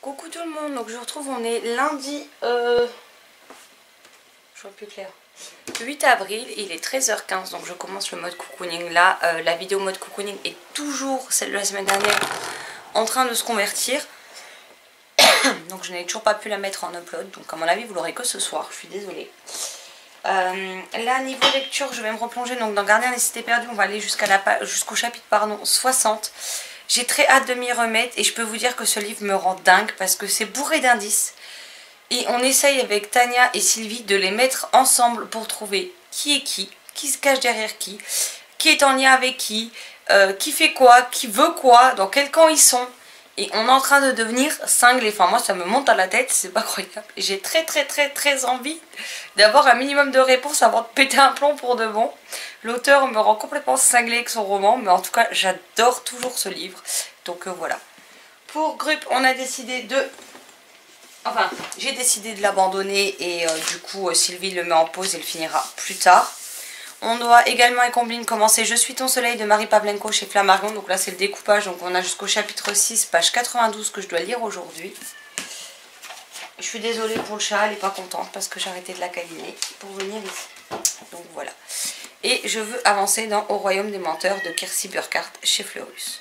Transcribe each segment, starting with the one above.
Coucou tout le monde, donc je vous retrouve, on est lundi, je vois plus clair, 8 avril, il est 13h15, donc je commence le mode cocooning. Là, la vidéo mode cocooning est toujours, celle de la semaine dernière, en train de se convertir. Donc je n'ai toujours pas pu la mettre en upload, donc à mon avis vous l'aurez que ce soir, je suis désolée. Là, niveau lecture, je vais me replonger donc dans Gardien des cités perdues, on va aller jusqu'au chapitre 60. J'ai très hâte de m'y remettre et je peux vous dire que ce livre me rend dingue parce que c'est bourré d'indices. Et on essaye avec Tania et Sylvie de les mettre ensemble pour trouver qui est qui se cache derrière qui est en lien avec qui fait quoi, qui veut quoi, dans quel camp ils sont. Et on est en train de devenir cinglés. Enfin moi ça me monte à la tête, c'est pas croyable. J'ai très envie d'avoir un minimum de réponses avant de péter un plomb pour de bon. L'auteur me rend complètement cinglé avec son roman, mais en tout cas j'adore toujours ce livre. Donc voilà. Pour Grup, on a décidé de... Enfin, j'ai décidé de l'abandonner et du coup Sylvie le met en pause et le finira plus tard. On doit également et combine commencer Je suis ton soleil de Marie Pavlenko chez Flammarion. Donc là c'est le découpage, donc on a jusqu'au chapitre 6, page 92 que je dois lire aujourd'hui. Je suis désolée pour le chat, elle n'est pas contente parce que j'ai arrêté de la câliner pour venir ici. Donc voilà. Et je veux avancer dans Au royaume des menteurs de Kirsi Burkhardt chez Fleurus.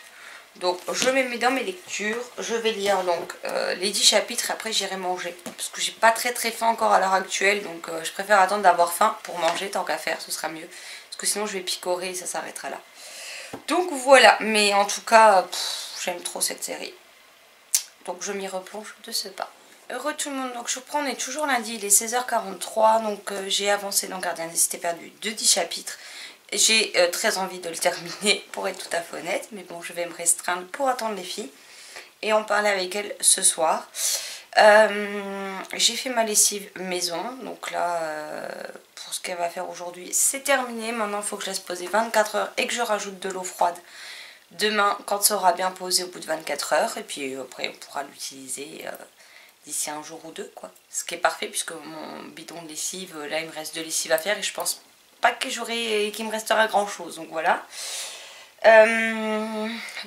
Donc je me mets dans mes lectures, je vais lire donc les 10 chapitres et après j'irai manger. Parce que j'ai pas très faim encore à l'heure actuelle, donc je préfère attendre d'avoir faim pour manger tant qu'à faire, ce sera mieux. Parce que sinon je vais picorer et ça s'arrêtera là. Donc voilà, mais en tout cas, j'aime trop cette série. Donc je m'y replonge de ce pas. Heureux tout le monde, donc je reprends, on est toujours lundi, il est 16h43, donc j'ai avancé dans Gardien des cités perdues de 10 chapitres. J'ai très envie de le terminer pour être tout à fait honnête, mais bon je vais me restreindre pour attendre les filles et en parler avec elles ce soir. J'ai fait ma lessive maison, donc là pour ce qu'elle va faire aujourd'hui c'est terminé. Maintenant il faut que je laisse poser 24 heures et que je rajoute de l'eau froide demain quand ça aura bien posé au bout de 24 heures et puis après on pourra l'utiliser d'ici un jour ou deux quoi. Ce qui est parfait puisque mon bidon de lessive, là il me reste 2 lessives à faire et je pense pas que qu'il me restera grand chose, donc voilà.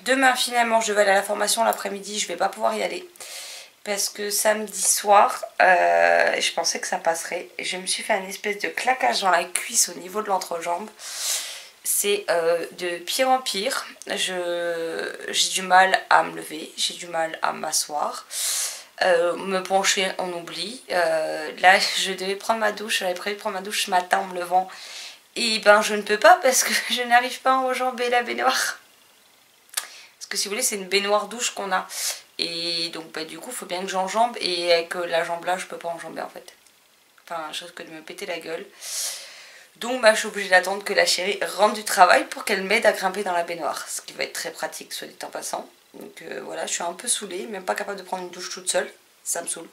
Demain finalement je vais aller à la formation l'après-midi, je vais pas pouvoir y aller parce que samedi soir je pensais que ça passerait, je me suis fait un espèce de claquage dans la cuisse au niveau de l'entrejambe. C'est de pire en pire, j'ai du mal à me lever, j'ai du mal à m'asseoir. Me pencher on oublie. Là je devais prendre ma douche, j'avais prévu de prendre ma douche ce matin en me levant et ben je ne peux pas parce que je n'arrive pas à enjamber la baignoire, parce que si vous voulez c'est une baignoire douche qu'on a et donc bah, du coup il faut bien que j'enjambe et avec la jambe là je peux pas enjamber en fait, enfin je risque de me péter la gueule. Donc bah, je suis obligée d'attendre que la chérie rentre du travail pour qu'elle m'aide à grimper dans la baignoire, ce qui va être très pratique soit dit en passant. Donc voilà, je suis un peu saoulée, même pas capable de prendre une douche toute seule, ça me saoule.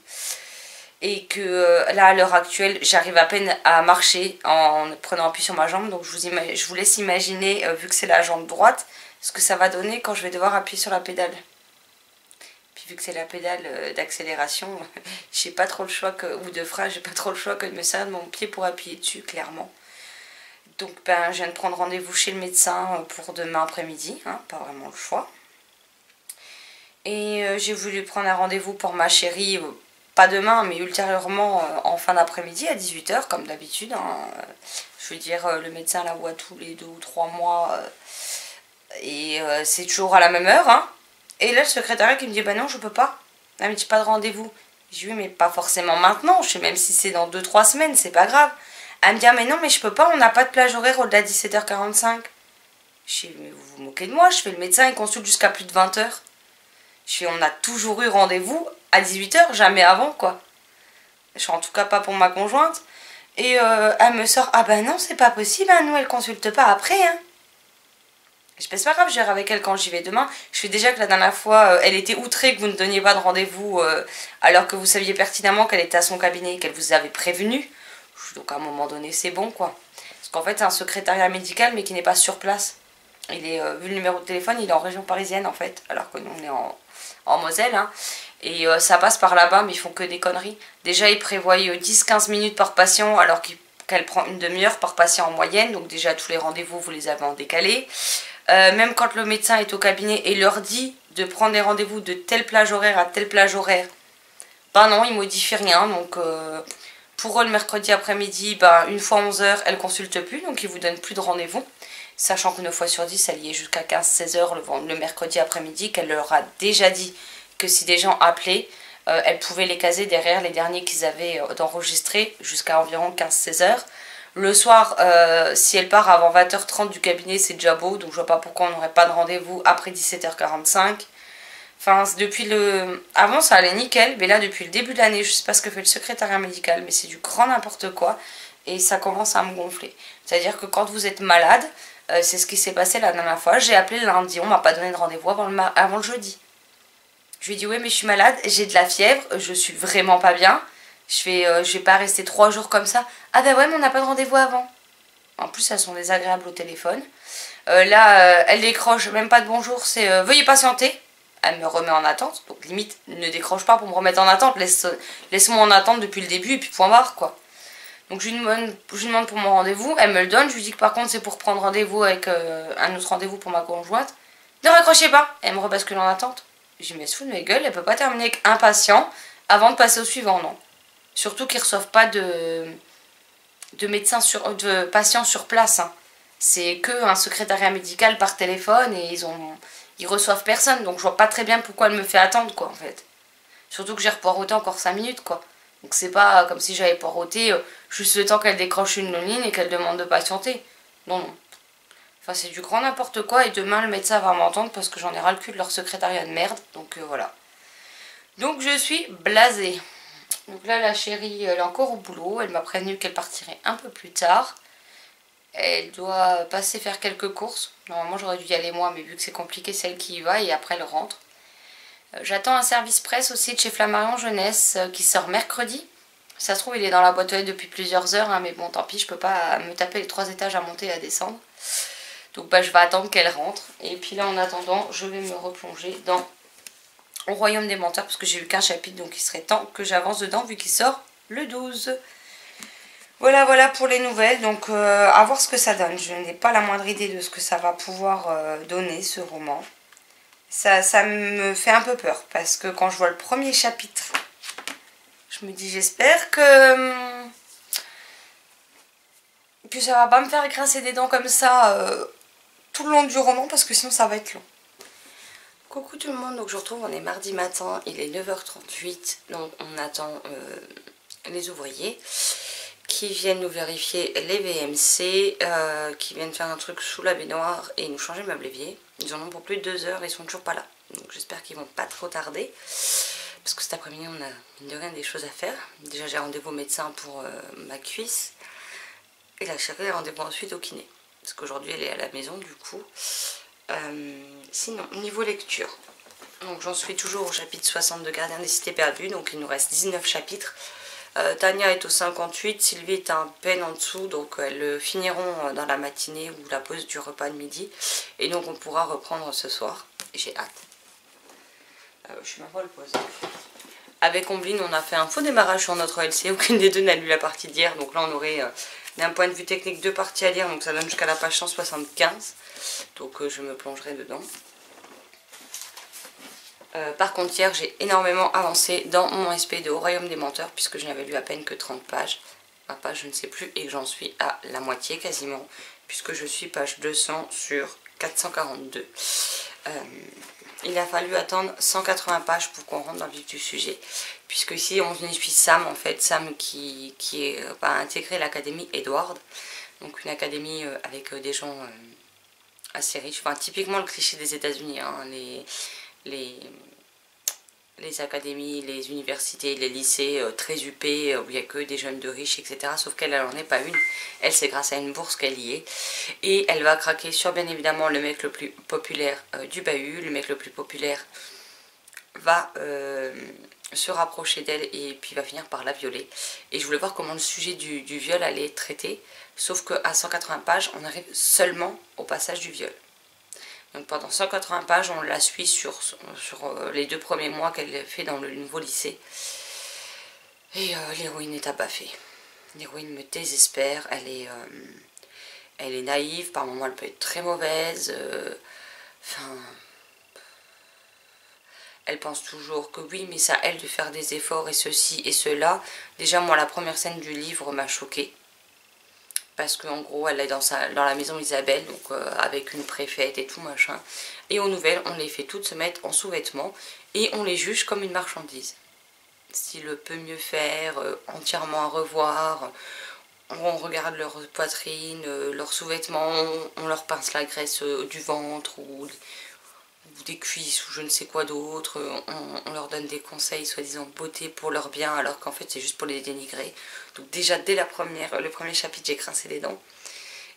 Et que là à l'heure actuelle j'arrive à peine à marcher en prenant appui sur ma jambe. Donc je vous laisse imaginer, vu que c'est la jambe droite, ce que ça va donner quand je vais devoir appuyer sur la pédale. Puis vu que c'est la pédale d'accélération, j'ai pas trop le choix ou de frein, j'ai pas trop le choix que de me servir de mon pied pour appuyer dessus clairement. Donc ben, je viens de prendre rendez-vous chez le médecin pour demain après-midi, hein, pas vraiment le choix. Et j'ai voulu prendre un rendez-vous pour ma chérie, pas demain mais ultérieurement en fin d'après-midi à 18 h comme d'habitude. Hein. Je veux dire, le médecin la voit tous les 2 ou 3 mois et c'est toujours à la même heure. Hein. Et là le secrétariat qui me dit bah non je peux pas, elle me dit pas de rendez-vous. Je lui dis oui mais pas forcément maintenant, je sais même si c'est dans 2-3 semaines, c'est pas grave. Elle me dit ah, mais non mais je peux pas, on n'a pas de plage horaire au-delà de 17h45. Je dis mais vous vous moquez de moi, je fais le médecin, il consulte jusqu'à plus de 20 h. Je fais on a toujours eu rendez-vous à 18 h, jamais avant quoi. Je suis en tout cas pas pour ma conjointe. Et elle me sort ah ben non c'est pas possible, hein, nous elle consulte pas après. Hein. Je fais c'est pas grave, je verrai avec elle quand j'y vais demain. Je fais déjà que la dernière fois elle était outrée que vous ne donniez pas de rendez-vous alors que vous saviez pertinemment qu'elle était à son cabinet et qu'elle vous avait prévenu. Donc à un moment donné c'est bon quoi. Parce qu'en fait c'est un secrétariat médical mais qui n'est pas sur place. Il est, vu le numéro de téléphone, il est en région parisienne en fait, alors que nous on est en Moselle. Hein. Et ça passe par là-bas, mais ils font que des conneries. Déjà ils prévoient 10-15 minutes par patient, alors qu'elle prend une demi-heure par patient en moyenne. Donc déjà tous les rendez-vous vous les avez en décalé. Même quand le médecin est au cabinet et leur dit de prendre des rendez-vous de telle plage horaire à telle plage horaire. Ben non, ils modifient rien, donc pour eux le mercredi après-midi, ben, une fois 11h, elles ne consultent plus, donc ils vous donnent plus de rendez-vous. Sachant que 9 fois sur 10, elle y est jusqu'à 15-16h le mercredi après-midi, qu'elle leur a déjà dit que si des gens appelaient, elle pouvait les caser derrière les derniers qu'ils avaient d'enregistrer jusqu'à environ 15-16h. Le soir, si elle part avant 20h30 du cabinet, c'est déjà beau, donc je vois pas pourquoi on n'aurait pas de rendez-vous après 17h45. Enfin, depuis le... Avant, ça allait nickel, mais là, depuis le début de l'année, je sais pas ce que fait le secrétariat médical, mais c'est du grand n'importe quoi, et ça commence à me gonfler. C'est-à-dire que quand vous êtes malade, c'est ce qui s'est passé la dernière fois, j'ai appelé le lundi, on m'a pas donné de rendez-vous avant le jeudi. Je lui ai dit, oui, mais je suis malade, j'ai de la fièvre, je suis vraiment pas bien. Je vais pas rester 3 jours comme ça. Ah ben ouais, mais on n'a pas de rendez-vous avant. En plus, elles sont désagréables au téléphone. Là, elle décroche, même pas de bonjour, c'est veuillez patienter. Elle me remet en attente. Donc limite, ne décroche pas pour me remettre en attente. Laisse-moi en attente depuis le début et puis point barre, quoi. Donc je lui demande pour mon rendez-vous. Elle me le donne. Je lui dis que par contre, c'est pour prendre rendez-vous avec un autre rendez-vous pour ma conjointe. Ne raccrochez pas. Elle me rebascule en attente. Je me fous de mes gueules. Elle peut pas terminer avec un patient avant de passer au suivant, non. Surtout qu'ils ne reçoivent pas de patients sur place. Hein. C'est qu'un secrétariat médical par téléphone et ils reçoivent personne. Donc je vois pas très bien pourquoi elle me fait attendre, quoi, en fait. Surtout que j'ai repoireauté encore 5 minutes, quoi. Donc c'est pas comme si j'avais poireauté juste le temps qu'elle décroche une ligne et qu'elle demande de patienter. Non, non. Enfin, c'est du grand n'importe quoi et demain le médecin va m'entendre parce que j'en ai ras le cul de leur secrétariat de merde. Donc voilà. Donc je suis blasée. Donc là, la chérie, elle est encore au boulot. Elle m'a prévenu qu'elle partirait un peu plus tard. Elle doit passer faire quelques courses. Normalement, j'aurais dû y aller moi, mais vu que c'est compliqué, c'est elle qui y va et après, elle rentre. J'attends un service presse aussi de chez Flammarion Jeunesse qui sort mercredi. Ça se trouve, il est dans la boîte aux lettres depuis plusieurs heures, hein, mais bon, tant pis, je peux pas me taper les 3 étages à monter et à descendre. Donc bah, je vais attendre qu'elle rentre. Et puis là, en attendant, je vais me replonger dans au Royaume des Menteurs, parce que j'ai eu qu'un chapitre, donc il serait temps que j'avance dedans, vu qu'il sort le 12. Voilà, voilà pour les nouvelles, donc à voir ce que ça donne. Je n'ai pas la moindre idée de ce que ça va pouvoir donner, ce roman. Ça me fait un peu peur, parce que quand je vois le premier chapitre, je me dis j'espère que ça va pas me faire grincer des dents comme ça tout le long du roman, parce que sinon ça va être long. Coucou tout le monde, donc je retrouve, on est mardi matin, il est 9h38, donc on attend les ouvriers qui viennent nous vérifier les VMC, qui viennent faire un truc sous la baignoire et nous changer le meuble évier. Ils en ont pour plus de 2 heures et ils sont toujours pas là, donc j'espère qu'ils vont pas trop tarder, parce que cet après-midi on a mine de rien des choses à faire. Déjà j'ai rendez-vous au médecin pour ma cuisse, et la chérie a rendez-vous ensuite au kiné, parce qu'aujourd'hui elle est à la maison du coup. Sinon, niveau lecture, donc j'en suis toujours au chapitre 60 de Gardien des Cités Perdues, donc il nous reste 19 chapitres. Tania est au 58, Sylvie est un peine en dessous, donc elles le finiront dans la matinée ou la pause du repas de midi, et donc on pourra reprendre ce soir. J'ai hâte. Je suis même pas le pause. Avec Ombline, on a fait un faux démarrage sur notre LC, aucune des deux n'a lu la partie d'hier, donc là on aurait d'un point de vue technique 2 parties à lire, donc ça donne jusqu'à la page 175. Donc je me plongerai dedans. Par contre hier j'ai énormément avancé dans mon SP de Au Royaume des Menteurs, puisque je n'avais lu à peine que 30 pages. Ma page je ne sais plus, et que j'en suis à la moitié quasiment, puisque je suis page 200 sur 442. Il a fallu attendre 180 pages pour qu'on rentre dans le vif du sujet, puisque ici on y suit Sam en fait, Sam qui va intégrer l'académie Edward, donc une académie avec des gens assez riches, enfin typiquement le cliché des États-Unis, hein, les académies, les universités, les lycées très huppés, où il n'y a que des jeunes de riches, etc. Sauf qu'elle n'en est pas une. Elle, c'est grâce à une bourse qu'elle y est. Et elle va craquer sur, bien évidemment, le mec le plus populaire du bahut. Le mec le plus populaire va se rapprocher d'elle et puis va finir par la violer. Et je voulais voir comment le sujet du viol allait être traité. Sauf qu'à 180 pages, on arrive seulement au passage du viol. Donc pendant 180 pages, on la suit sur les 2 premiers mois qu'elle fait dans le nouveau lycée. Et l'héroïne est abaffée. L'héroïne me désespère. Elle est naïve. Par moments, elle peut être très mauvaise. Enfin, Elle pense toujours que oui, mais c'est à elle de faire des efforts et ceci et cela. Déjà, moi, la première scène du livre m'a choquée. Parce qu'en gros, elle est dans la maison Isabelle, donc avec une préfète et tout machin. Et aux nouvelles, on les fait toutes se mettre en sous-vêtements et on les juge comme une marchandise. S'il peut mieux faire, entièrement à revoir, on regarde leur poitrine, leurs sous-vêtements, on leur pince la graisse du ventre ou des cuisses ou je ne sais quoi d'autre, on leur donne des conseils soi-disant beauté pour leur bien alors qu'en fait c'est juste pour les dénigrer. Donc déjà dès le premier chapitre j'ai grincé les dents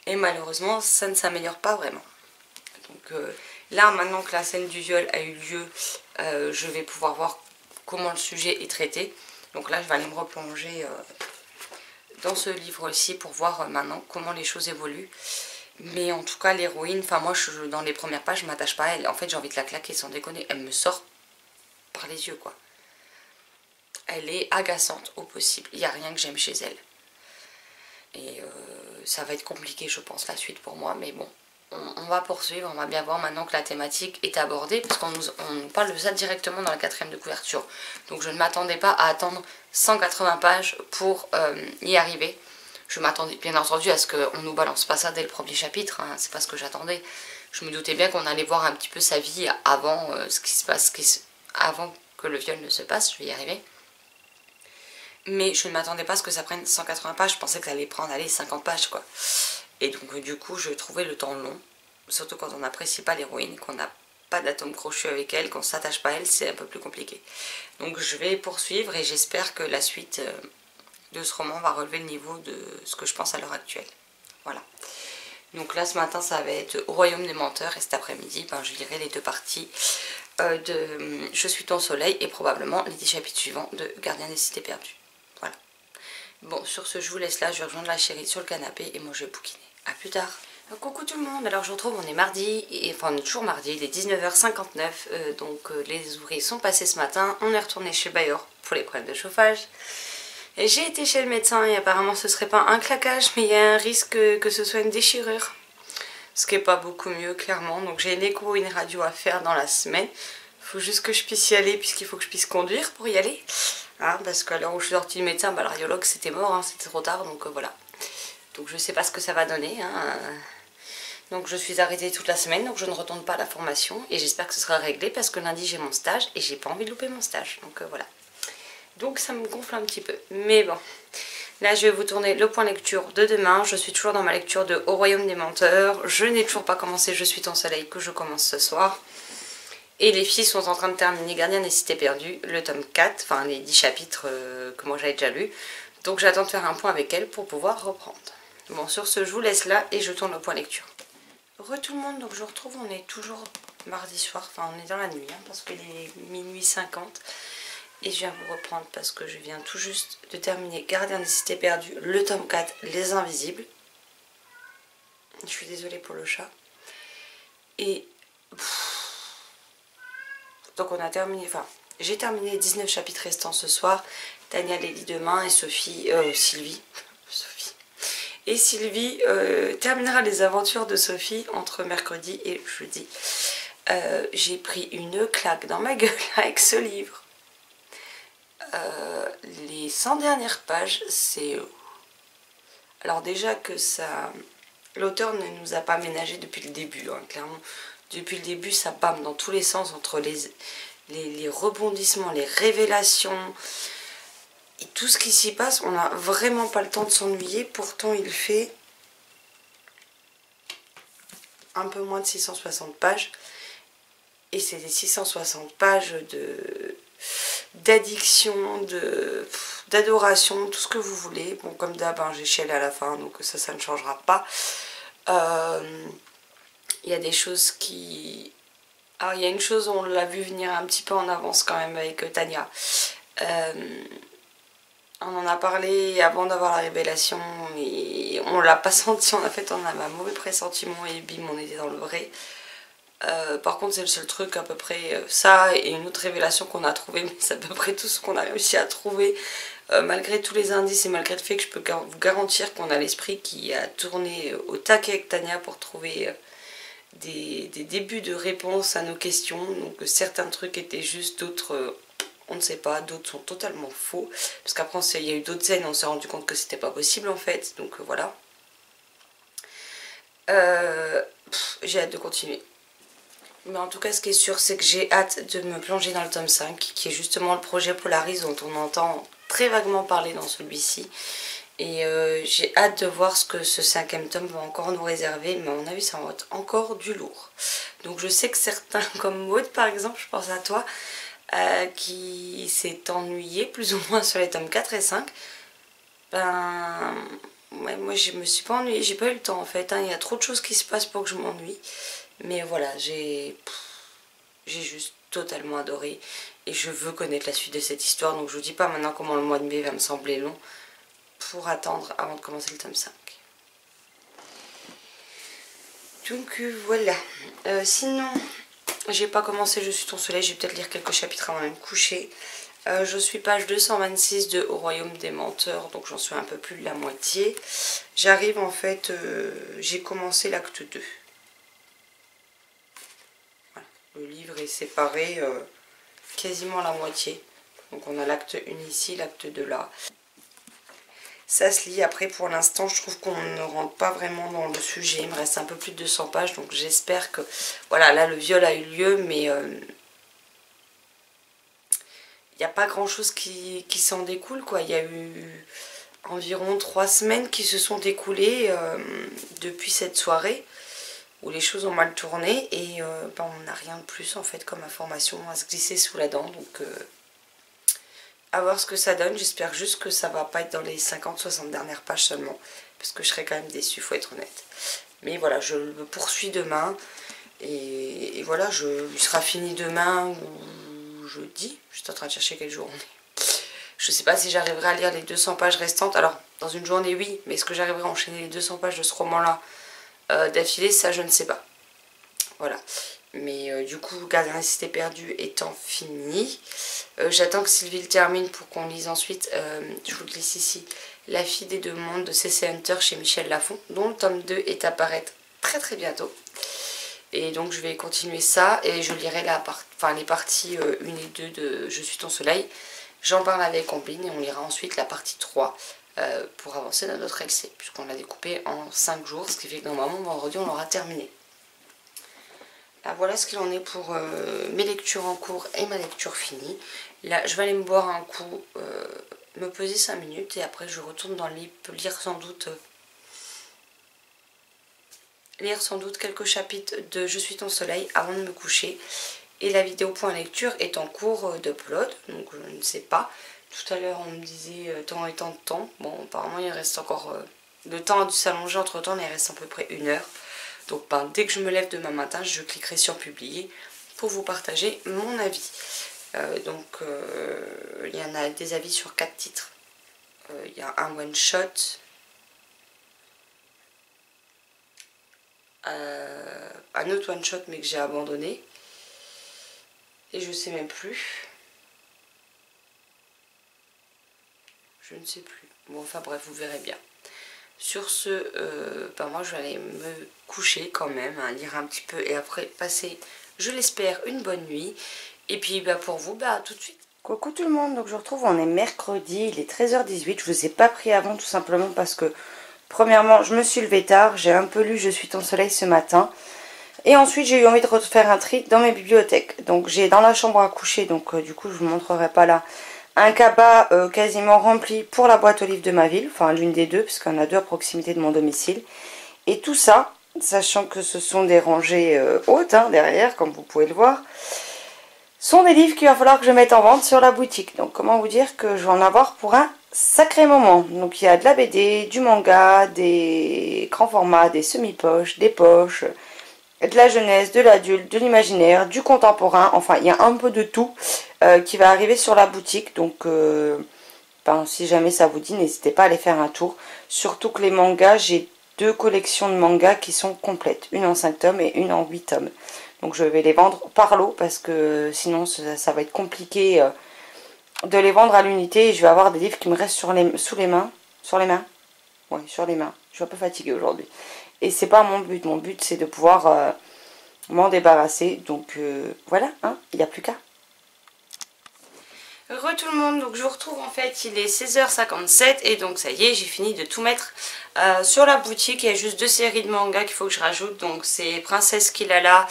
et malheureusement ça ne s'améliore pas vraiment. Donc là maintenant que la scène du viol a eu lieu, je vais pouvoir voir comment le sujet est traité. Donc là je vais aller me replonger dans ce livre-ci pour voir maintenant comment les choses évoluent. Mais en tout cas l'héroïne, enfin moi dans les premières pages je m'attache pas à elle. En fait j'ai envie de la claquer sans déconner. Elle me sort par les yeux quoi. Elle est agaçante au possible. Il n'y a rien que j'aime chez elle. Et ça va être compliqué je pense la suite pour moi. Mais bon, on va poursuivre. On va bien voir maintenant que la thématique est abordée. Parce qu'on nous parle de ça directement dans la 4e de couverture. Donc je ne m'attendais pas à attendre 180 pages pour y arriver. Je m'attendais bien entendu à ce qu'on nous balance pas ça dès le premier chapitre, hein, c'est pas ce que j'attendais. Je me doutais bien qu'on allait voir un petit peu sa vie avant ce qui se passe, avant que le viol ne se passe, je vais y arriver. Mais je ne m'attendais pas à ce que ça prenne 180 pages, je pensais que ça allait prendre, allez, 50 pages quoi. Et donc du coup je trouvais le temps long, surtout quand on n'apprécie pas l'héroïne, qu'on n'a pas d'atome crochu avec elle, qu'on ne s'attache pas à elle, c'est un peu plus compliqué. Donc je vais poursuivre et j'espère que la suite de ce roman va relever le niveau de ce que je pense à l'heure actuelle. Voilà. Donc là ce matin ça va être Au Royaume des menteurs et cet après-midi ben, je lirai les 2 parties de Je suis ton soleil et probablement les 10 chapitres suivants de Gardien des cités perdues. Voilà. Bon sur ce je vous laisse là, je vais rejoindre la chérie sur le canapé et moi je vais bouquiner. A plus tard. Coucou tout le monde, alors je vous retrouve, on est mardi, enfin on est toujours mardi, il est 19h59, donc les ouvriers sont passés ce matin, on est retourné chez Bayor pour les problèmes de chauffage. Et j'ai été chez le médecin et apparemment ce serait pas un claquage mais il y a un risque que ce soit une déchirure. Ce qui est pas beaucoup mieux clairement. Donc j'ai une écho et une radio à faire dans la semaine. Il faut juste que je puisse y aller puisqu'il faut que je puisse conduire pour y aller. Hein, parce qu'à l'heure où je suis sortie du médecin, bah, le radiologue c'était mort, hein, c'était trop tard donc voilà. Donc je sais pas ce que ça va donner. Hein. Donc je suis arrêtée toute la semaine donc je ne retourne pas à la formation et j'espère que ce sera réglé parce que lundi j'ai mon stage et j'ai pas envie de louper mon stage. Donc voilà. Donc ça me gonfle un petit peu. Mais bon, là je vais vous tourner le point lecture de demain. Je suis toujours dans ma lecture de Au Royaume des menteurs. Je n'ai toujours pas commencé Je suis ton soleil que je commence ce soir. Et les filles sont en train de terminer Gardien des cités perdues, le tome 4, enfin les 10 chapitres que moi j'avais déjà lus. Donc j'attends de faire un point avec elles pour pouvoir reprendre. Bon sur ce je vous laisse là et je tourne le point lecture. Re tout le monde, donc je vous retrouve, on est toujours mardi soir, enfin on est dans la nuit hein, parce qu'il est minuit 50. Et je viens vous reprendre parce que je viens tout juste de terminer Gardien des cités perdues, le tome 4, Les Invisibles. Je suis désolée pour le chat. Et donc on a terminé, enfin j'ai terminé les 19 chapitres restants ce soir. Tania les lit demain et Sylvie et Sylvie terminera les aventures de Sophie entre mercredi et jeudi. J'ai pris une claque dans ma gueule avec ce livre. Les 100 dernières pages, c'est... Alors déjà que ça... L'auteur ne nous a pas ménagé depuis le début, hein, clairement. Depuis le début, ça bâme dans tous les sens, entre les rebondissements, les révélations... Et tout ce qui s'y passe, on n'a vraiment pas le temps de s'ennuyer. Pourtant, il fait un peu moins de 660 pages. Et c'est des 660 pages d'addiction, d'adoration, tout ce que vous voulez. Bon, comme d'hab, hein, j'ai chialé à la fin, donc ça ne changera pas. Il y a des choses qui... Alors, il y a une chose, on l'a vu venir un petit peu en avance quand même avec Tania. On en a parlé avant d'avoir la révélation, et on l'a pas senti, en fait on avait un mauvais pressentiment et bim, on était dans le vrai. Par contre c'est le seul truc à peu près, ça et une autre révélation qu'on a trouvée, mais c'est à peu près tout ce qu'on a réussi à trouver, malgré tous les indices et malgré le fait que je peux vous garantir qu'on a l'esprit qui a tourné au taquet avec Tania pour trouver des débuts de réponses à nos questions. Donc certains trucs étaient justes, d'autres on ne sait pas, d'autres sont totalement faux. Parce qu'après il y a eu d'autres scènes, on s'est rendu compte que c'était pas possible en fait. Donc voilà. J'ai hâte de continuer. Mais en tout cas ce qui est sûr c'est que j'ai hâte de me plonger dans le tome 5, qui est justement le projet Polaris dont on entend très vaguement parler dans celui-ci. Et j'ai hâte de voir ce que ce 5e tome va encore nous réserver, mais à mon avis ça va être encore du lourd. Donc je sais que certains, comme Maud par exemple, je pense à toi, qui s'est ennuyé plus ou moins sur les tomes 4 et 5, ben ouais, moi je me suis pas ennuyée, j'ai pas eu le temps en fait, hein. Il y a trop de choses qui se passent pour que je m'ennuie. Mais voilà, j'ai juste totalement adoré et je veux connaître la suite de cette histoire. Donc je vous dis pas maintenant comment le mois de mai va me sembler long pour attendre avant de commencer le tome 5. Donc voilà. Sinon, j'ai pas commencé Je suis ton soleil, je vais peut-être lire quelques chapitres avant de me coucher. Je suis page 226 de Au royaume des menteurs, donc j'en suis un peu plus de la moitié. J'arrive en fait, j'ai commencé l'acte 2. Le livre est séparé quasiment à la moitié. Donc on a l'acte 1 ici, l'acte 2 là. Ça se lit. Après pour l'instant je trouve qu'on ne rentre pas vraiment dans le sujet. Il me reste un peu plus de 200 pages. Donc j'espère que... Voilà, là le viol a eu lieu mais... il n'y a pas grand chose qui s'en découle quoi. Il y a eu environ 3 semaines qui se sont écoulées depuis cette soirée, où les choses ont mal tourné et ben, on n'a rien de plus en fait comme information à se glisser sous la dent. Donc à voir ce que ça donne. J'espère juste que ça va pas être dans les 50-60 dernières pages seulement, parce que je serais quand même déçue, faut être honnête. Mais voilà, je le poursuis demain et voilà, il sera fini demain ou jeudi. Je suis en train de chercher quel jour on est. Je sais pas si j'arriverai à lire les 200 pages restantes. Alors dans une journée oui, mais est-ce que j'arriverai à enchaîner les 200 pages de ce roman là d'affilée, ça je ne sais pas. Voilà. Mais du coup, Gardien des cités perdues étant fini, j'attends que Sylvie le termine pour qu'on lise ensuite, je vous le glisse ici, La fille des deux mondes de C.C. Hunter chez Michel Lafon, dont le tome 2 est à paraître très très bientôt. Et donc je vais continuer ça et je lirai les parties 1 et 2 de Je suis ton soleil. J'en parle avec Combine et on lira ensuite la partie 3 pour avancer dans notre LC, puisqu'on l'a découpé en 5 jours, ce qui fait que normalement vendredi on l'aura terminé. Là, voilà ce qu'il en est pour mes lectures en cours et ma lecture finie. Là je vais aller me boire un coup, me poser 5 minutes et après je retourne dans le lit, lire sans doute quelques chapitres de Je suis ton soleil avant de me coucher. Et la vidéo point lecture est en cours d'upload, donc je ne sais pas. Tout à l'heure on me disait tant et tant de temps. Bon apparemment il reste encore... le temps a dû s'allonger entre temps, mais il reste à peu près 1 heure. Donc dès que je me lève demain matin, je cliquerai sur publier pour vous partager mon avis. Il y en a des avis sur 4 titres. Il y a un one shot. Un autre one shot mais que j'ai abandonné. Et je sais même plus. Je ne sais plus. Bon enfin bref, vous verrez bien. Sur ce, moi je vais aller me coucher quand même, hein, lire un petit peu et après passer, je l'espère, une bonne nuit. Et puis pour vous, tout de suite. Coucou tout le monde, donc je vous retrouve, on est mercredi, il est 13h18, je vous ai pas pris avant tout simplement parce que premièrement je me suis levée tard, j'ai un peu lu Je suis ton soleil ce matin. Et ensuite j'ai eu envie de refaire un tri dans mes bibliothèques. Donc j'ai dans la chambre à coucher, donc du coup je vous montrerai pas là, un cabas quasiment rempli pour la boîte aux livres de ma ville, enfin l'une des deux, parce qu'il y en a 2 à proximité de mon domicile. Et tout ça, sachant que ce sont des rangées hautes, hein, derrière, comme vous pouvez le voir, sont des livres qu'il va falloir que je mette en vente sur la boutique. Donc comment vous dire que je vais en avoir pour un sacré moment. Donc il y a de la BD, du manga, des grands formats, des semi-poches, des poches... de la jeunesse, de l'adulte, de l'imaginaire, du contemporain, enfin il y a un peu de tout qui va arriver sur la boutique, donc si jamais ça vous dit, n'hésitez pas à aller faire un tour, surtout que les mangas, j'ai 2 collections de mangas qui sont complètes, une en 5 tomes et une en 8 tomes, donc je vais les vendre par lot parce que sinon ça va être compliqué de les vendre à l'unité et je vais avoir des livres qui me restent sur les mains, ouais, sur les mains, je suis un peu fatiguée aujourd'hui. Et c'est pas mon but c'est de pouvoir m'en débarrasser. Donc voilà, hein, il n'y a plus qu'à. Re tout le monde, donc je vous retrouve en fait, il est 16h57 et donc ça y est, j'ai fini de tout mettre sur la boutique. Il y a juste 2 séries de mangas qu'il faut que je rajoute, donc c'est Princesse Kilala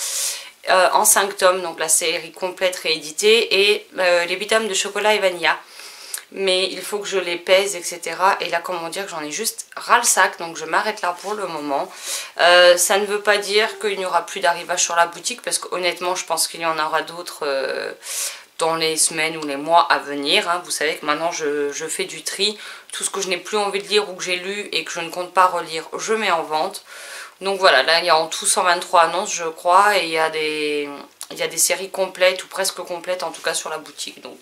en 5 tomes, donc la série complète rééditée, et les 8 tomes de Chocolat et Vanilla. Mais il faut que je les pèse, etc. Et là, comment dire, que j'en ai juste ras le sac, donc je m'arrête là pour le moment. Ça ne veut pas dire qu'il n'y aura plus d'arrivage sur la boutique, parce qu'honnêtement, je pense qu'il y en aura d'autres dans les semaines ou les mois à venir. Hein. Vous savez que maintenant, je fais du tri. Tout ce que je n'ai plus envie de lire ou que j'ai lu et que je ne compte pas relire, je mets en vente. Donc voilà, là, il y a en tout 123 annonces, je crois, et il y a des séries complètes ou presque complètes en tout cas sur la boutique. Donc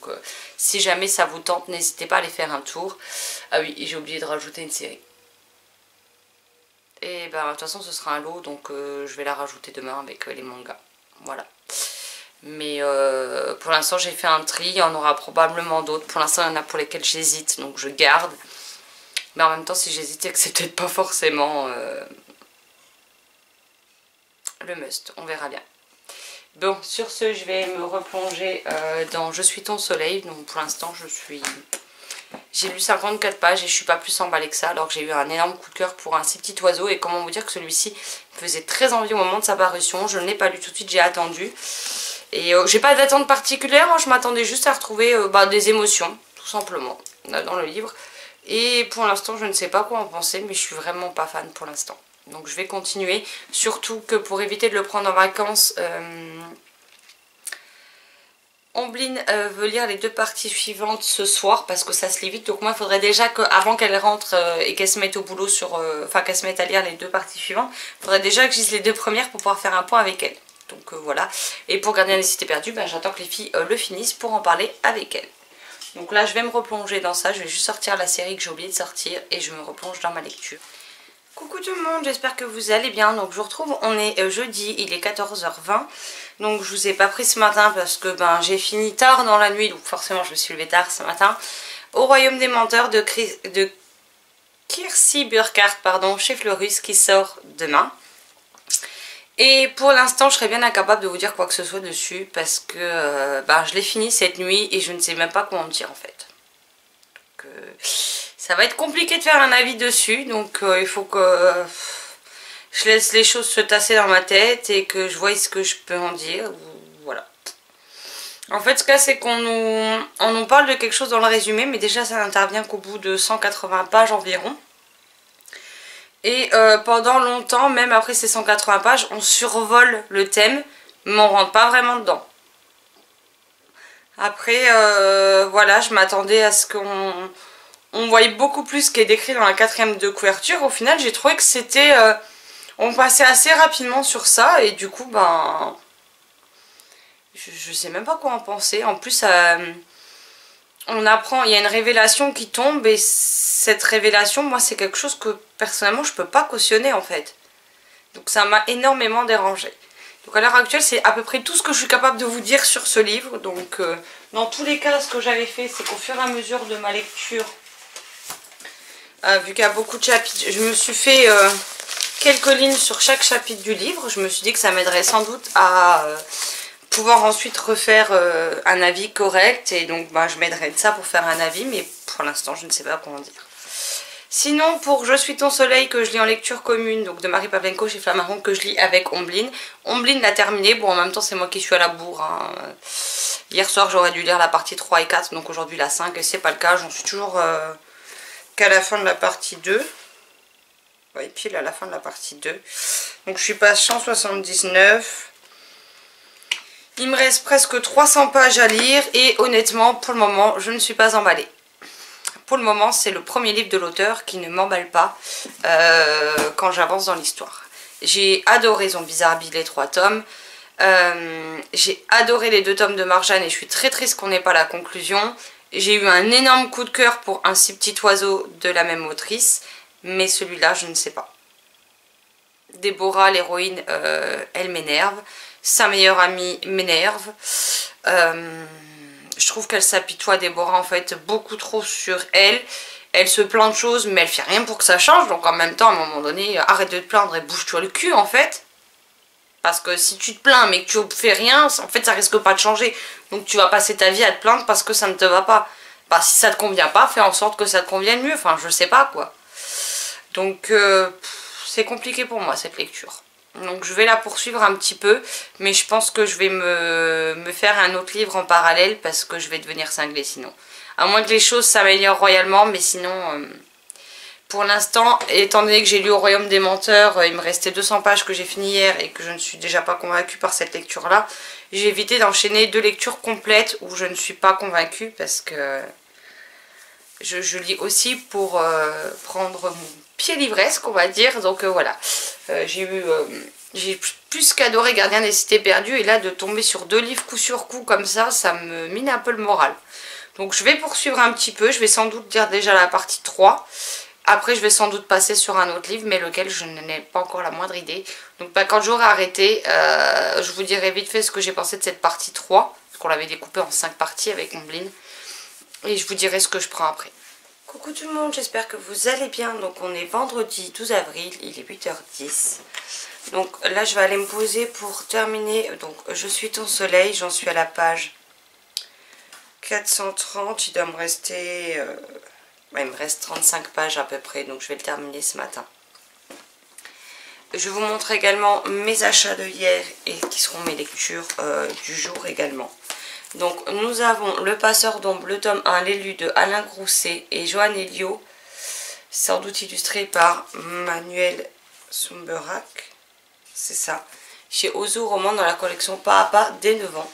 si jamais ça vous tente, n'hésitez pas à aller faire un tour. Ah oui, j'ai oublié de rajouter une série. Et ben de toute façon ce sera un lot, donc je vais la rajouter demain avec les mangas. Voilà. Mais pour l'instant j'ai fait un tri, il y en aura probablement d'autres. Pour l'instant il y en a pour lesquels j'hésite, donc je garde. Mais en même temps si j'hésite, c'est que c'est peut-être pas forcément le must, on verra bien. Bon, sur ce, je vais me replonger dans Je suis ton soleil. Donc pour l'instant, j'ai lu 54 pages et je suis pas plus emballée que ça, alors que j'ai eu un énorme coup de cœur pour un si petit oiseau. Et comment vous dire que celui-ci faisait très envie au moment de sa parution. Je ne l'ai pas lu tout de suite, j'ai attendu. Et j'ai pas d'attente particulière, hein, je m'attendais juste à retrouver des émotions, tout simplement, dans le livre. Et pour l'instant, je ne sais pas quoi en penser, mais je suis vraiment pas fan pour l'instant. Donc je vais continuer, surtout que pour éviter de le prendre en vacances, Ombline veut lire les 2 parties suivantes ce soir parce que ça se lit vite. Donc moi il faudrait déjà qu'avant qu'elle rentre et qu'elle se mette au boulot qu'elle se mette à lire les 2 parties suivantes, il faudrait déjà que je lise les 2 premières pour pouvoir faire un point avec elle. Donc voilà. Et pour Gardien des Cités Perdues, ben, j'attends que les filles le finissent pour en parler avec elle. Donc là je vais me replonger dans ça, je vais juste sortir la série que j'ai oublié de sortir et je me replonge dans ma lecture. Coucou tout le monde, j'espère que vous allez bien. Donc je vous retrouve, on est jeudi, il est 14h20. Donc je vous ai pas pris ce matin parce que j'ai fini tard dans la nuit, donc forcément je me suis levée tard ce matin. Au Royaume des Menteurs de Kirsi Burkhardt, chez Fleurus, qui sort demain. Et pour l'instant je serais bien incapable de vous dire quoi que ce soit dessus parce que je l'ai fini cette nuit et je ne sais même pas quoi en dire en fait. Donc ça va être compliqué de faire un avis dessus, donc il faut que je laisse les choses se tasser dans ma tête et que je voie ce que je peux en dire. Voilà. En fait, ce cas, c'est qu'on nous parle de quelque chose dans le résumé, mais déjà, ça n'intervient qu'au bout de 180 pages environ. Et pendant longtemps, même après ces 180 pages, on survole le thème, mais on rentre pas vraiment dedans. Après, voilà, je m'attendais à ce qu'on voyait beaucoup plus ce qui est décrit dans la 4e de couverture. Au final, j'ai trouvé que c'était... on passait assez rapidement sur ça et du coup, je sais même pas quoi en penser. En plus, on apprend, il y a une révélation qui tombe et cette révélation, moi, c'est quelque chose que personnellement, je peux pas cautionner en fait. Donc ça m'a énormément dérangée. Donc à l'heure actuelle, c'est à peu près tout ce que je suis capable de vous dire sur ce livre. Donc dans tous les cas, ce que j'avais fait, c'est qu'au fur et à mesure de ma lecture, vu qu'il y a beaucoup de chapitres, je me suis fait quelques lignes sur chaque chapitre du livre. Je me suis dit que ça m'aiderait sans doute à pouvoir ensuite refaire un avis correct. Et donc je m'aiderais de ça pour faire un avis, mais pour l'instant je ne sais pas comment dire. Sinon pour Je suis ton soleil que je lis en lecture commune, donc de Marie Pavlenko chez Flammarion, que je lis avec Ombline. Ombline l'a terminé, bon en même temps c'est moi qui suis à la bourre. Hein. Hier soir j'aurais dû lire la partie 3 et 4, donc aujourd'hui la 5 et c'est pas le cas, j'en suis toujours qu'à la fin de la partie 2. Ouais, pile à la fin de la partie 2. Donc je suis pas à 179. Il me reste presque 300 pages à lire et honnêtement, pour le moment, je ne suis pas emballée. Pour le moment, c'est le premier livre de l'auteur qui ne m'emballe pas quand j'avance dans l'histoire. J'ai adoré Zombies Barbie, les 3 tomes. J'ai adoré les 2 tomes de Marjane et je suis très triste qu'on n'ait pas la conclusion. J'ai eu un énorme coup de cœur pour Un si petit oiseau de la même autrice. Mais celui-là, je ne sais pas. Déborah, l'héroïne, elle m'énerve. Sa meilleure amie m'énerve. Je trouve qu'elle s'apitoie, Déborah, en fait, beaucoup trop sur elle. Elle se plaint de choses, mais elle fait rien pour que ça change. Donc en même temps, à un moment donné, arrête de te plaindre et bouge-toi le cul, en fait. Parce que si tu te plains mais que tu fais rien, en fait ça risque pas de changer. Donc tu vas passer ta vie à te plaindre parce que ça ne te va pas. Bah si ça te convient pas, fais en sorte que ça te convienne mieux. Enfin je sais pas quoi. Donc c'est compliqué pour moi cette lecture. Donc je vais la poursuivre un petit peu. Mais je pense que je vais me faire un autre livre en parallèle parce que je vais devenir cinglée sinon. À moins que les choses s'améliorent royalement, mais sinon... pour l'instant, étant donné que j'ai lu Au Royaume des Menteurs, il me restait 200 pages que j'ai fini hier et que je ne suis déjà pas convaincue par cette lecture-là, j'ai évité d'enchaîner 2 lectures complètes où je ne suis pas convaincue parce que je lis aussi pour prendre mon pied livresque, on va dire. Donc voilà, j'ai plus qu'adoré Gardien des Cités Perdues et là de tomber sur 2 livres coup sur coup comme ça me mine un peu le moral. Donc je vais poursuivre un petit peu, je vais sans doute lire déjà la partie 3. Après je vais sans doute passer sur un autre livre mais lequel je n'ai pas encore la moindre idée. Donc bah, quand j'aurai arrêté, je vous dirai vite fait ce que j'ai pensé de cette partie 3. Parce qu'on l'avait découpée en 5 parties avec Ombline. Et je vous dirai ce que je prends après. Coucou tout le monde, j'espère que vous allez bien. Donc on est vendredi 12 avril, il est 8h10. Donc là je vais aller me poser pour terminer. Donc Je suis ton soleil, j'en suis à la page 430. Il doit me rester... il me reste 35 pages à peu près, donc je vais le terminer ce matin. Je vous montre également mes achats de hier et qui seront mes lectures du jour également. Donc nous avons Le Passeur d'Ombre, le tome 1, L'élu de Alain Grousset et Johan Elio, sans doute illustré par Manuel Sumberac, c'est ça, chez Ozo Roman dans la collection Pas à Pas dès 9 ans.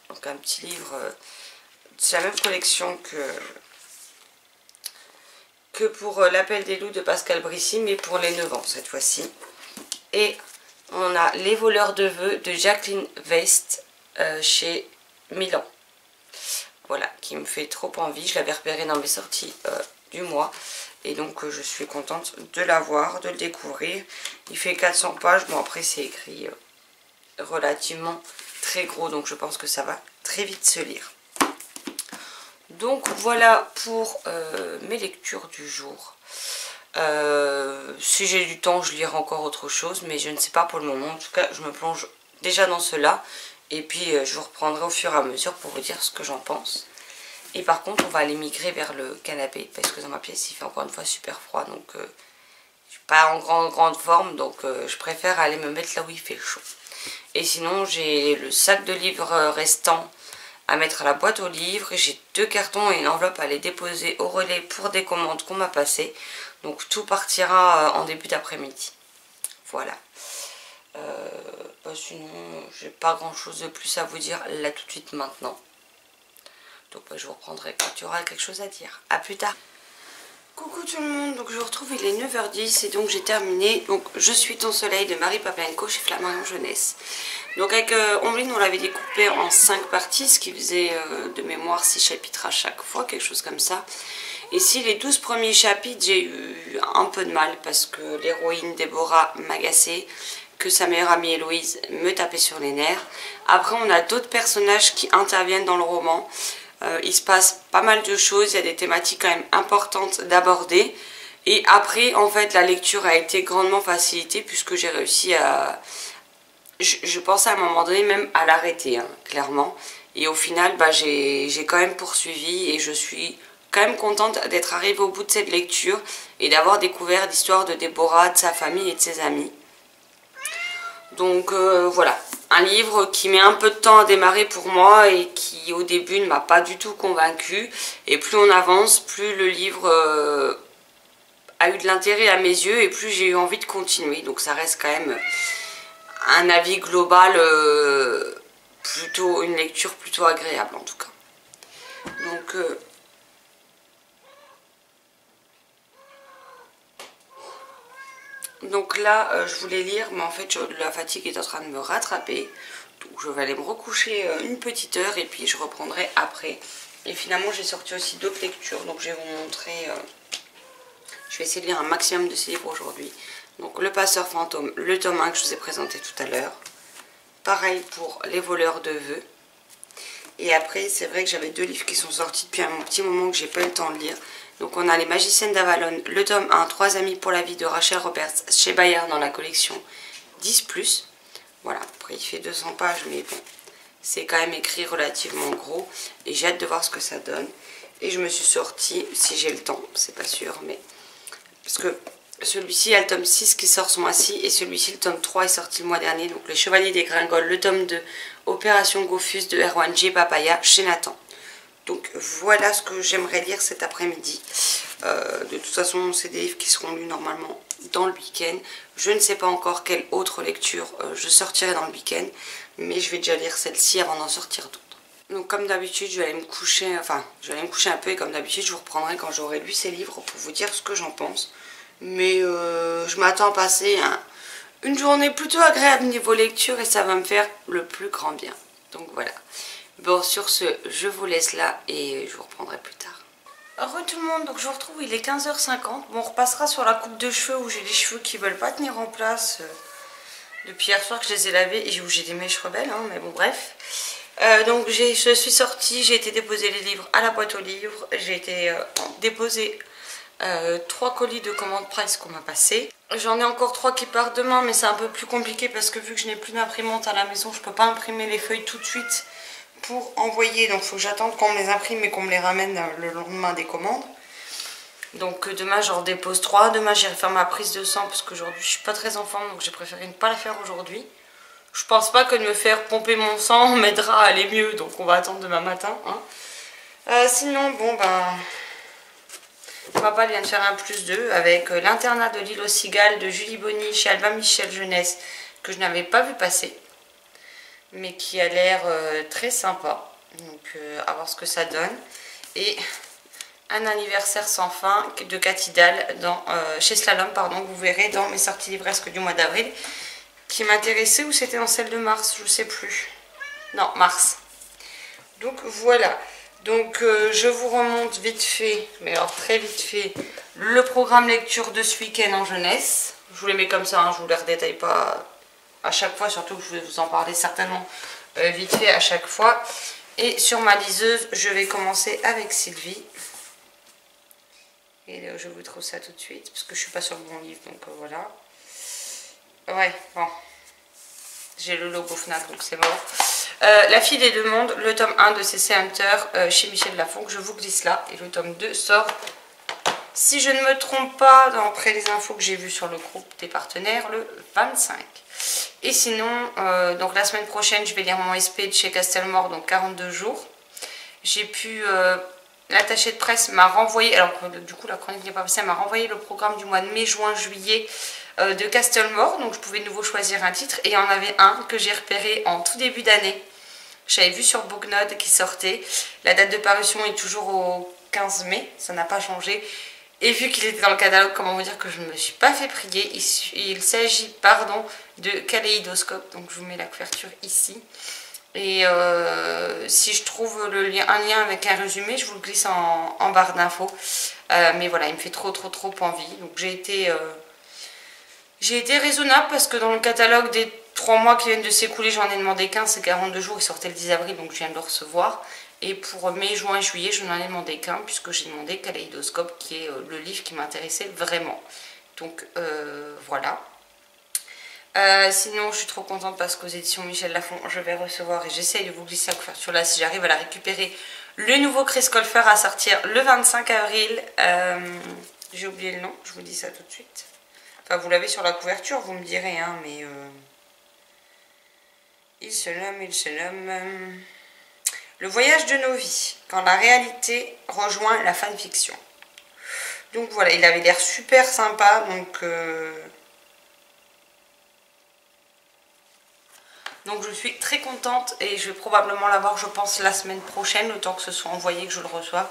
Donc un petit livre, c'est la même collection que pour L'Appel des loups de Pascal Brissy, mais pour les 9 ans cette fois-ci. Et on a Les voleurs de vœux de Jacqueline West chez Milan. Voilà, qui me fait trop envie. Je l'avais repéré dans mes sorties du mois. Et donc je suis contente de l'avoir, de le découvrir. Il fait 400 pages. Bon après c'est écrit relativement très gros. Donc je pense que ça va très vite se lire. Donc voilà pour mes lectures du jour. Si j'ai du temps je lirai encore autre chose, mais je ne sais pas pour le moment. En tout cas je me plonge déjà dans cela et puis je vous reprendrai au fur et à mesure pour vous dire ce que j'en pense. Et par contre on va aller migrer vers le canapé parce que dans ma pièce il fait encore une fois super froid, donc je suis pas en grande forme, donc je préfère aller me mettre là où il fait chaud. Et sinon j'ai le sac de livres restant à mettre à la boîte aux livres. J'ai 2 cartons et une enveloppe à aller déposer au relais pour des commandes qu'on m'a passées. Donc tout partira en début d'après-midi. Voilà. Sinon, j'ai pas grand chose de plus à vous dire là tout de suite maintenant. Donc je vous reprendrai quand il y aura quelque chose à dire. A plus tard. Coucou tout le monde, donc je vous retrouve, il est 9h10 et donc j'ai terminé. Donc Je suis ton soleil de Marie Pavlenko chez Flammarion Jeunesse. Donc avec Ombline on l'avait découpé en 5 parties, ce qui faisait de mémoire 6 chapitres à chaque fois, quelque chose comme ça. Ici les 12 premiers chapitres j'ai eu un peu de mal parce que l'héroïne Déborah m'agaçait, que sa meilleure amie Héloïse me tapait sur les nerfs. Après on a d'autres personnages qui interviennent dans le roman. Il se passe pas mal de choses, il y a des thématiques quand même importantes d'aborder. Et après, en fait, la lecture a été grandement facilitée puisque j'ai réussi à... Je pensais à un moment donné même à l'arrêter, hein, clairement. Et au final, bah, j'ai quand même poursuivi et je suis quand même contente d'être arrivée au bout de cette lecture et d'avoir découvert l'histoire de Déborah, de sa famille et de ses amis. Donc voilà, un livre qui met un peu de temps à démarrer pour moi et qui au début ne m'a pas du tout convaincue. Et plus on avance, plus le livre a eu de l'intérêt à mes yeux et plus j'ai eu envie de continuer. Donc ça reste quand même un avis global, plutôt une lecture plutôt agréable en tout cas. Donc... Donc là, je voulais lire, mais en fait, la fatigue est en train de me rattraper. Donc je vais aller me recoucher une petite heure et puis je reprendrai après. Et finalement, j'ai sorti aussi d'autres lectures, donc je vais vous montrer... je vais essayer de lire un maximum de ces livres aujourd'hui. Donc Le Passeur Fantôme, le tome 1 que je vous ai présenté tout à l'heure. Pareil pour Les voleurs de vœux. Et après, c'est vrai que j'avais 2 livres qui sont sortis depuis un petit moment que j'ai pas eu le temps de lire. Donc on a Les Magiciennes d'Avalon, le tome 1, 3 amis pour la vie de Rachel Roberts chez Bayard dans la collection 10+. Voilà, après il fait 200 pages, mais bon, c'est quand même écrit relativement gros. Et j'ai hâte de voir ce que ça donne. Et je me suis sortie, si j'ai le temps, c'est pas sûr, mais... Parce que celui-ci, il y a le tome 6 qui sort ce mois-ci, et celui-ci, le tome 3, est sorti le mois dernier. Donc, Les Chevaliers des Gringoles, le tome 2, Opération Gofus de Erwan J. Papaya, chez Nathan. Donc, voilà ce que j'aimerais lire cet après-midi. De toute façon, c'est des livres qui seront lus normalement dans le week-end. Je ne sais pas encore quelle autre lecture je sortirai dans le week-end, mais je vais déjà lire celle-ci avant d'en sortir d'autres. Donc comme d'habitude, je vais aller me coucher, un peu, et comme d'habitude, je vous reprendrai quand j'aurai lu ces livres pour vous dire ce que j'en pense. Mais je m'attends à passer une journée plutôt agréable niveau lecture, et ça va me faire le plus grand bien. Donc voilà. Bon, sur ce, je vous laisse là et je vous reprendrai plus tard. Heureux tout le monde, donc je vous retrouve, il est 15h50. Bon, on repassera sur la coupe de cheveux où j'ai des cheveux qui veulent pas tenir en place depuis hier soir que je les ai lavés et où j'ai des mèches rebelles, hein, mais bon bref. Donc je suis sortie, j'ai été déposer les livres à la boîte aux livres, j'ai été déposer 3 colis de commande Price qu'on m'a passé. J'en ai encore 3 qui partent demain, mais c'est un peu plus compliqué parce que vu que je n'ai plus d'imprimante à la maison, je peux pas imprimer les feuilles tout de suite pour envoyer, donc il faut que j'attende qu'on me les imprime et qu'on me les ramène le lendemain des commandes. Donc demain j'en dépose 3, demain j'irai faire ma prise de sang parce qu'aujourd'hui je suis pas très en forme, donc j'ai préféré ne pas la faire aujourd'hui. Je pense pas que de me faire pomper mon sang m'aidera à aller mieux, donc on va attendre demain matin. Hein. Sinon, bon ben, papa vient de faire un +2 avec l'internat de l'île aux cigales de Julie Bonny chez Albin Michel Jeunesse, que je n'avais pas vu passer, mais qui a l'air très sympa. Donc à voir ce que ça donne. Et un anniversaire sans fin de Cathy Dahl chez Slalom, pardon, que vous verrez dans mes sorties livresques du mois d'avril, qui m'intéressait, ou c'était dans celle de mars, je sais plus. Non, mars. Donc voilà. Donc je vous remonte vite fait, mais alors très vite fait, le programme lecture de ce week-end en jeunesse. Je vous les mets comme ça, hein, je vous les redétaille pas à chaque fois, surtout que je vais vous en parler certainement vite fait à chaque fois. Et sur ma liseuse, je vais commencer avec Sylvie. Et je vous trouve ça tout de suite, parce que je suis pas sur le bon livre, donc voilà. Ouais, bon. J'ai le logo Fnac, donc c'est mort. La fille des deux mondes, le tome 1 de C.C. Hunter chez Michel Lafon, que je vous glisse là. Et le tome 2 sort, si je ne me trompe pas, d'après les infos que j'ai vues sur le groupe des partenaires, le 25. Et sinon, donc la semaine prochaine, je vais lire mon SP de chez Castelmore, donc 42 jours. J'ai pu... l'attaché de presse m'a renvoyé, alors du coup la chronique n'est pas passée, elle m'a renvoyé le programme du mois de mai, juin, juillet de Castelmore, donc je pouvais de nouveau choisir un titre, et il y en avait un que j'ai repéré en tout début d'année. J'avais vu sur Booknode qui sortait, la date de parution est toujours au 15 mai, ça n'a pas changé, et vu qu'il était dans le catalogue, comment vous dire que je ne me suis pas fait prier, il s'agit, pardon, de Kaléidoscope, donc je vous mets la couverture ici. Et si je trouve un lien avec un résumé, je vous le glisse en barre d'infos. Mais voilà, il me fait trop envie. Donc j'ai été raisonnable parce que dans le catalogue des 3 mois qui viennent de s'écouler, j'en ai demandé qu'un, c'est 42 jours, il sortait le 10 avril, donc je viens de le recevoir. Et pour mai, juin et juillet, je n'en ai demandé qu'un, puisque j'ai demandé Kaléidoscope, qui est le livre qui m'intéressait vraiment. Donc voilà. Sinon je suis trop contente parce qu'aux éditions Michel Lafon je vais recevoir, et j'essaye de vous glisser la couverture là si j'arrive à la récupérer, le nouveau Chris Colfer à sortir le 25 avril. J'ai oublié le nom, je vous dis ça tout de suite. Enfin vous l'avez sur la couverture, vous me direz, hein, mais il se nomme Le voyage de nos vies, quand la réalité rejoint la fanfiction. Donc voilà, il avait l'air super sympa, donc je suis très contente, et je vais probablement l'avoir, je pense, la semaine prochaine, le temps que ce soit envoyé, que je le reçoive.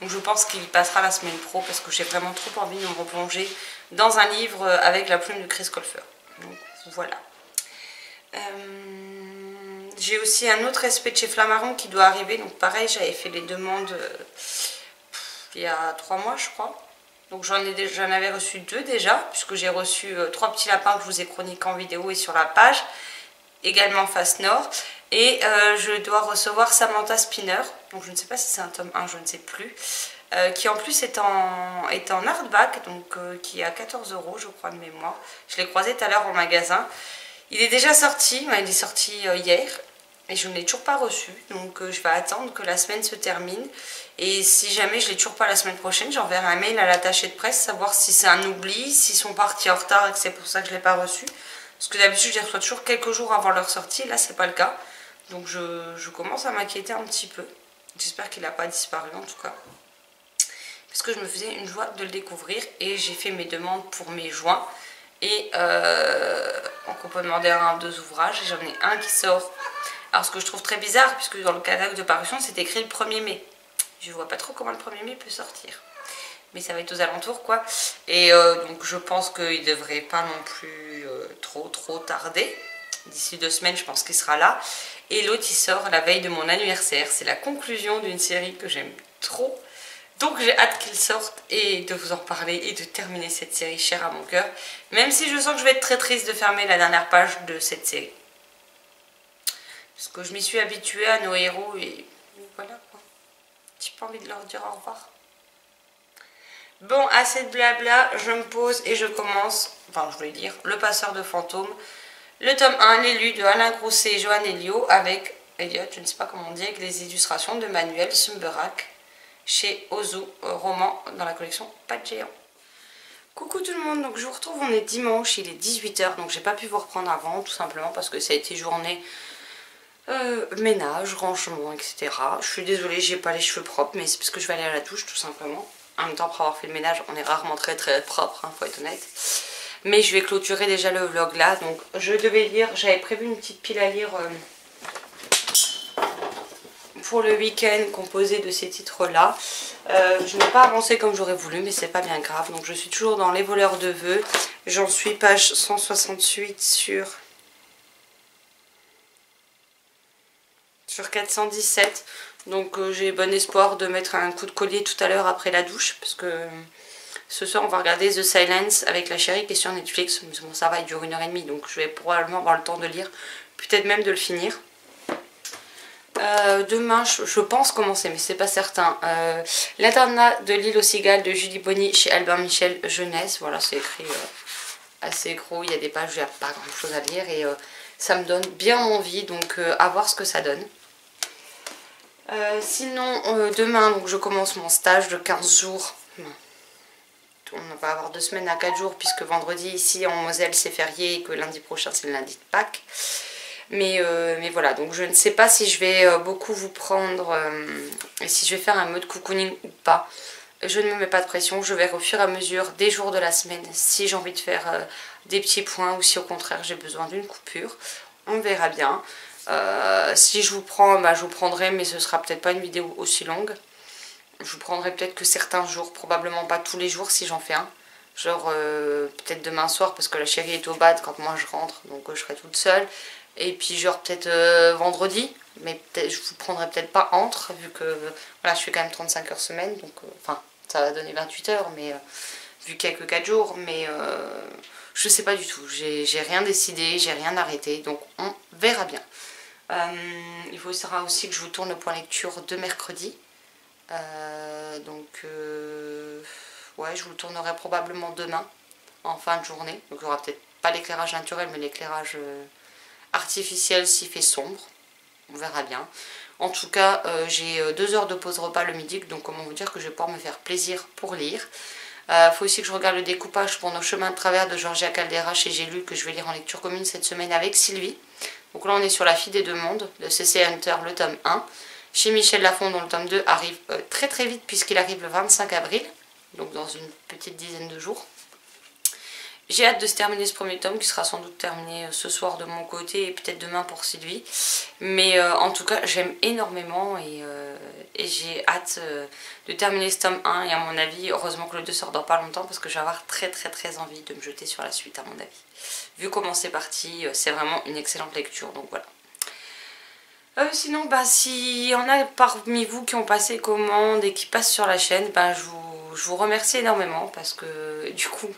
Donc je pense qu'il passera la semaine pro, parce que j'ai vraiment trop envie de me replonger dans un livre avec la plume de Chris Colfer. Donc voilà. J'ai aussi un autre SP de chez Flammarion qui doit arriver. Donc pareil, j'avais fait les demandes il y a 3 mois, je crois. Donc j'en avais reçu 2 déjà, puisque j'ai reçu 3 petits lapins que je vous ai chroniqués en vidéo et sur la page. Également Face Nord, et je dois recevoir Samantha Spinner, donc je ne sais pas si c'est un tome 1, je ne sais plus, qui en plus est en hardback, donc qui est à 14 € je crois de mémoire. Je l'ai croisé tout à l'heure au magasin, Il est déjà sorti, il est sorti hier. Et je ne l'ai toujours pas reçu, donc je vais attendre que la semaine se termine. Et si jamais je ne l'ai toujours pas la semaine prochaine, j'enverrai un mail à l'attaché de presse, savoir si c'est un oubli, s'ils sont partis en retard et que c'est pour ça que je ne l'ai pas reçu. Parce que d'habitude, je les reçois toujours quelques jours avant leur sortie, là c'est pas le cas. Donc je commence à m'inquiéter un petit peu. J'espère qu'il n'a pas disparu en tout cas. Parce que je me faisais une joie de le découvrir et j'ai fait mes demandes pour mai juin. Et donc on peut demander un ou deux ouvrages, et j'en ai un qui sort. Alors ce que je trouve très bizarre, puisque dans le catalogue de parution c'est écrit le 1er mai. Je vois pas trop comment le 1er mai peut sortir. Mais ça va être aux alentours quoi. Et donc je pense qu'il devrait pas non plus trop tarder. D'ici 2 semaines je pense qu'il sera là. Et l'autre il sort la veille de mon anniversaire. C'est la conclusion d'une série que j'aime trop. Donc j'ai hâte qu'il sorte et de vous en parler et de terminer cette série chère à mon cœur. Même si je sens que je vais être très triste de fermer la dernière page de cette série. Parce que je m'y suis habituée à nos héros et voilà quoi. J'ai pas envie de leur dire au revoir. Bon, assez de blabla, je me pose et je commence, enfin je voulais dire, Le Passeur de fantômes. Le tome 1, L'élu de Alain Grousset et Johan Elliot, avec je ne sais pas comment on dit, avec les illustrations de Manuel Sumberac chez Ozu Roman dans la collection Pas de géant. Coucou tout le monde, donc je vous retrouve, on est dimanche, il est 18 h, donc j'ai pas pu vous reprendre avant, tout simplement parce que ça a été journée ménage, rangement, etc. Je suis désolée, j'ai pas les cheveux propres, mais c'est parce que je vais aller à la douche tout simplement. En même temps, après avoir fait le ménage, on est rarement très propre, hein, faut être honnête. Mais je vais clôturer déjà le vlog là, donc je devais lire, j'avais prévu une petite pile à lire pour le week-end composé de ces titres là. Je n'ai pas avancé comme j'aurais voulu, mais c'est pas bien grave. Donc je suis toujours dans Les voleurs de vœux, j'en suis page 168 sur 417, donc j'ai bon espoir de mettre un coup de collier tout à l'heure après la douche, parce que ce soir on va regarder The Silence avec la chérie qui est sur Netflix. Bon, ça va, il dure 1h30, donc je vais probablement avoir le temps de lire, peut-être même de le finir. Demain je pense commencer, mais c'est pas certain. L'internat de l'île aux cigales de Julie Bonny chez Albin Michel Jeunesse. Voilà, c'est écrit assez gros, il y a des pages où il n'y a pas grand chose à lire et ça me donne bien envie, donc à voir ce que ça donne. Sinon, demain, donc, je commence mon stage de 15 jours. On va avoir 2 semaines à 4 jours, puisque vendredi, ici, en Moselle, c'est férié et que lundi prochain, c'est le lundi de Pâques. Mais voilà, donc je ne sais pas si je vais beaucoup vous prendre et si je vais faire un mode cocooning ou pas. Je ne me mets pas de pression, je vais au fur et à mesure des jours de la semaine si j'ai envie de faire des petits points ou si au contraire j'ai besoin d'une coupure. On verra bien. Si je vous prends, je vous prendrai, mais ce sera peut-être pas une vidéo aussi longue. Je vous prendrai peut-être que certains jours, probablement pas tous les jours si j'en fais un. Genre peut-être demain soir parce que la chérie est au bad quand moi je rentre, donc je serai toute seule. Et puis genre peut-être vendredi, mais je vous prendrai peut-être pas entre, vu que voilà, je fais quand même 35 heures semaine, donc enfin ça va donner 28 heures, mais vu qu'il n'y a que 4 jours, mais je sais pas du tout, j'ai rien décidé, j'ai rien arrêté, donc on verra bien. Il faudra aussi que je vous tourne le point lecture de mercredi. Ouais, je vous le tournerai probablement demain, en fin de journée. Donc il n'y aura peut-être pas l'éclairage naturel, mais l'éclairage artificiel s'il fait sombre. On verra bien. En tout cas, j'ai 2 heures de pause repas le midi, donc comment vous dire que je vais pouvoir me faire plaisir pour lire. Faut aussi que je regarde le découpage pour Nos chemins de travers de Georgia Caldera chez J'ai lu, que je vais lire en lecture commune cette semaine avec Sylvie. Donc là on est sur La fille des deux mondes de C.C. Hunter, le tome 1. Chez Michel Lafon, dont le tome 2 arrive très vite puisqu'il arrive le 25 avril. Donc dans une petite dizaine de jours. J'ai hâte de se terminer ce premier tome qui sera sans doute terminé ce soir de mon côté et peut-être demain pour Sylvie. Mais en tout cas j'aime énormément et j'ai hâte de terminer ce tome 1 et à mon avis, heureusement que le 2 sort dans pas longtemps parce que je vais avoir très envie de me jeter sur la suite à mon avis. Vu comment c'est parti, c'est vraiment une excellente lecture, donc voilà. Sinon, s'il y en a parmi vous qui ont passé commande et qui passent sur la chaîne, je vous remercie énormément parce que du coup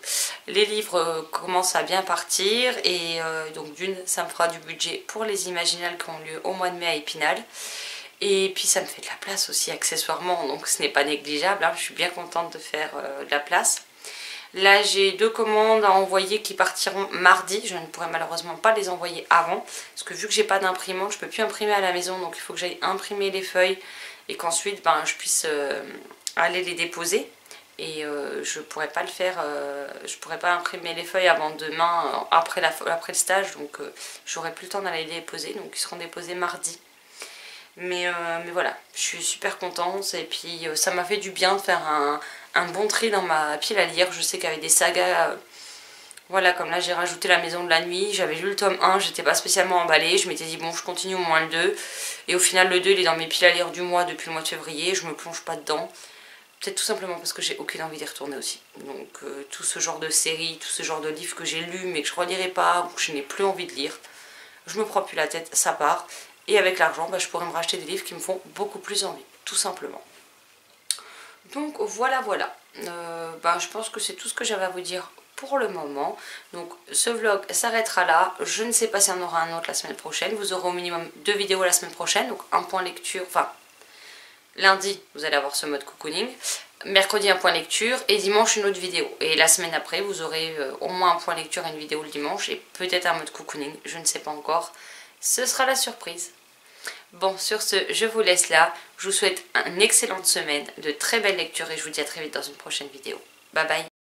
les livres commencent à bien partir et donc d'une ça me fera du budget pour les Imaginales qui ont lieu au mois de mai à Épinal et puis ça me fait de la place aussi accessoirement, donc ce n'est pas négligeable, hein. Je suis bien contente de faire de la place. Là j'ai 2 commandes à envoyer qui partiront mardi. Je ne pourrai malheureusement pas les envoyer avant. Parce que vu que j'ai pas d'imprimante, je peux plus imprimer à la maison. Donc il faut que j'aille imprimer les feuilles. Et qu'ensuite je puisse aller les déposer. Et je pourrais pas le faire, je pourrais pas imprimer les feuilles avant demain, après le stage. Donc j'aurai plus le temps d'aller les déposer. Donc ils seront déposés mardi. Mais voilà, je suis super contente et puis ça m'a fait du bien de faire un bon tri dans ma pile à lire. Je sais qu'avec des sagas, voilà, comme là j'ai rajouté La Maison de la Nuit, j'avais lu le tome 1, j'étais pas spécialement emballée, je m'étais dit bon je continue au moins le 2. Et au final le 2 il est dans mes piles à lire du mois depuis le mois de février, je me plonge pas dedans. Peut-être tout simplement parce que j'ai aucune envie d'y retourner aussi. Donc tout ce genre de série, tout ce genre de livres que j'ai lus mais que je relirai pas ou que je n'ai plus envie de lire, je me prends plus la tête, ça part. Et avec l'argent, je pourrais me racheter des livres qui me font beaucoup plus envie, tout simplement. Donc voilà. Je pense que c'est tout ce que j'avais à vous dire pour le moment. Donc ce vlog s'arrêtera là. Je ne sais pas s'il y en aura un autre la semaine prochaine. Vous aurez au minimum 2 vidéos la semaine prochaine. Donc un point lecture, lundi, vous allez avoir ce mode cocooning. Mercredi, un point lecture. Et dimanche, une autre vidéo. Et la semaine après, vous aurez au moins un point lecture et une vidéo le dimanche. Et peut-être un mode cocooning. Je ne sais pas encore. Ce sera la surprise. Bon, sur ce, je vous laisse là. Je vous souhaite une excellente semaine, de très belles lectures et je vous dis à très vite dans une prochaine vidéo. Bye bye.